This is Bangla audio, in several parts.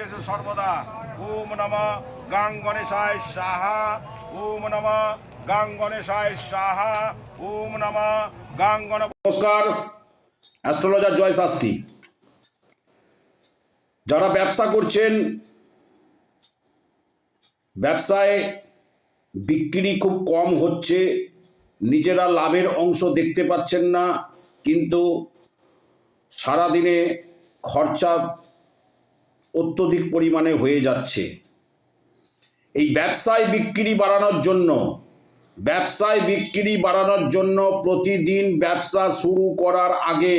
যেসু সর্বদা। ওম নমঃ গাং গণেশায় স্বাহা। ওম নমঃ গাং গণেশায় স্বাহা। ওম নমঃ গাং গণ। নমস্কার, অ্যাস্ট্রোলজার জয় শাস্ত্রী। যারা ব্যবসা করছেন, ব্যবসায় বিক্রি খুব কম হচ্ছে, নিজেরা লাভের অংশ দেখতে পাচ্ছেন না, কিন্তু সারাদিনে খরচা অত্যধিক পরিমাণে হয়ে যাচ্ছে। এই ব্যবসায় বিক্রি বাড়ানোর জন্য প্রতিদিন ব্যবসা শুরু করার আগে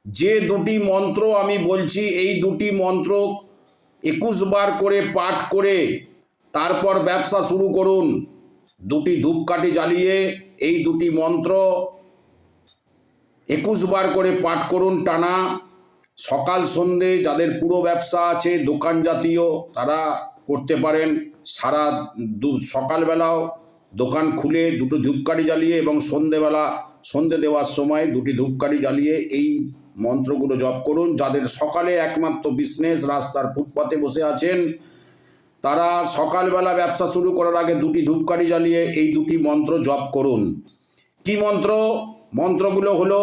যে দুটি মন্ত্র আমি বলছি, এই দুটি মন্ত্র 21 বার করে পাঠ করে তারপর ব্যবসা শুরু করুন। দুটি ধূপকাঠি জ্বালিয়ে এই দুটি মন্ত্র 21 বার করে পাঠ করুন টানা। সকাল সন্ধে যাদের পুরো ব্যবসা আছে, দোকান জাতীয়, তারা করতে পারেন। সকালবেলাও দোকান খুলে দুটো ধূপকাঠি জ্বালিয়ে এবং সন্ধে দেওয়ার সময় দুটি ধূপকাঠি জ্বালিয়ে এই মন্ত্রগুলো জপ করুন। যাদের সকালে একমাত্র বিজনেস, রাস্তার ফুটপাতে বসে আছেন, তারা সকালবেলা ব্যবসা শুরু করার আগে দুটি ধূপকাঠি জ্বালিয়ে এই দুটি মন্ত্র জপ করুন। কি মন্ত্র? মন্ত্রগুলো হলো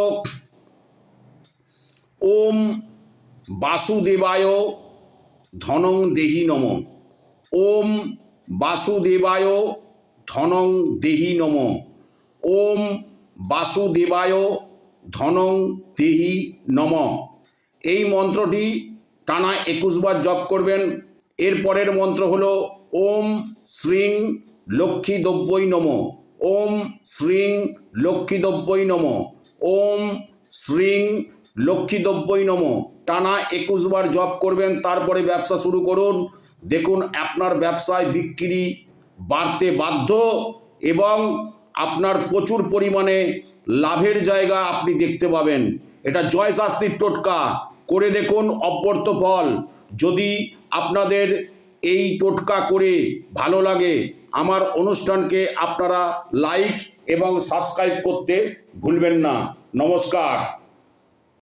ওম বাসুদেবায় ধনং দেহি নমঃ। ওম বাসুদেবায় ধনং দেহি নমঃ। ওম বাসুদেবায় ধনং দেহি নমঃ। এই মন্ত্রটি টানা 21 বার জপ করবেন। এরপরের মন্ত্র হলো ওম শ্রীং লক্ষ্মীদ্রব্যৈ নমঃ। ওম শ্রীং লক্ষ্মীদ্রব্যৈ নমঃ। ওম শ্রীং লক্ষ্মীদ্রব্যৈ নমঃ। টানা 21 বার জপ করবেন, তারপরে ব্যবসা শুরু করুন। দেখুন আপনার ব্যবসায় বিক্রি বাড়তে বাধ্য এবং আপনার প্রচুর পরিমাণে লাভের জায়গা আপনি দেখতে পাবেন। এটা জয় শাস্ত্রীর টোটকা, করে দেখুন অব্যর্থ ফল। যদি আপনাদের এই টোটকা করে ভালো লাগে, আমার অনুষ্ঠানকে আপনারা লাইক এবং সাবস্ক্রাইব করতে ভুলবেন না। নমস্কার।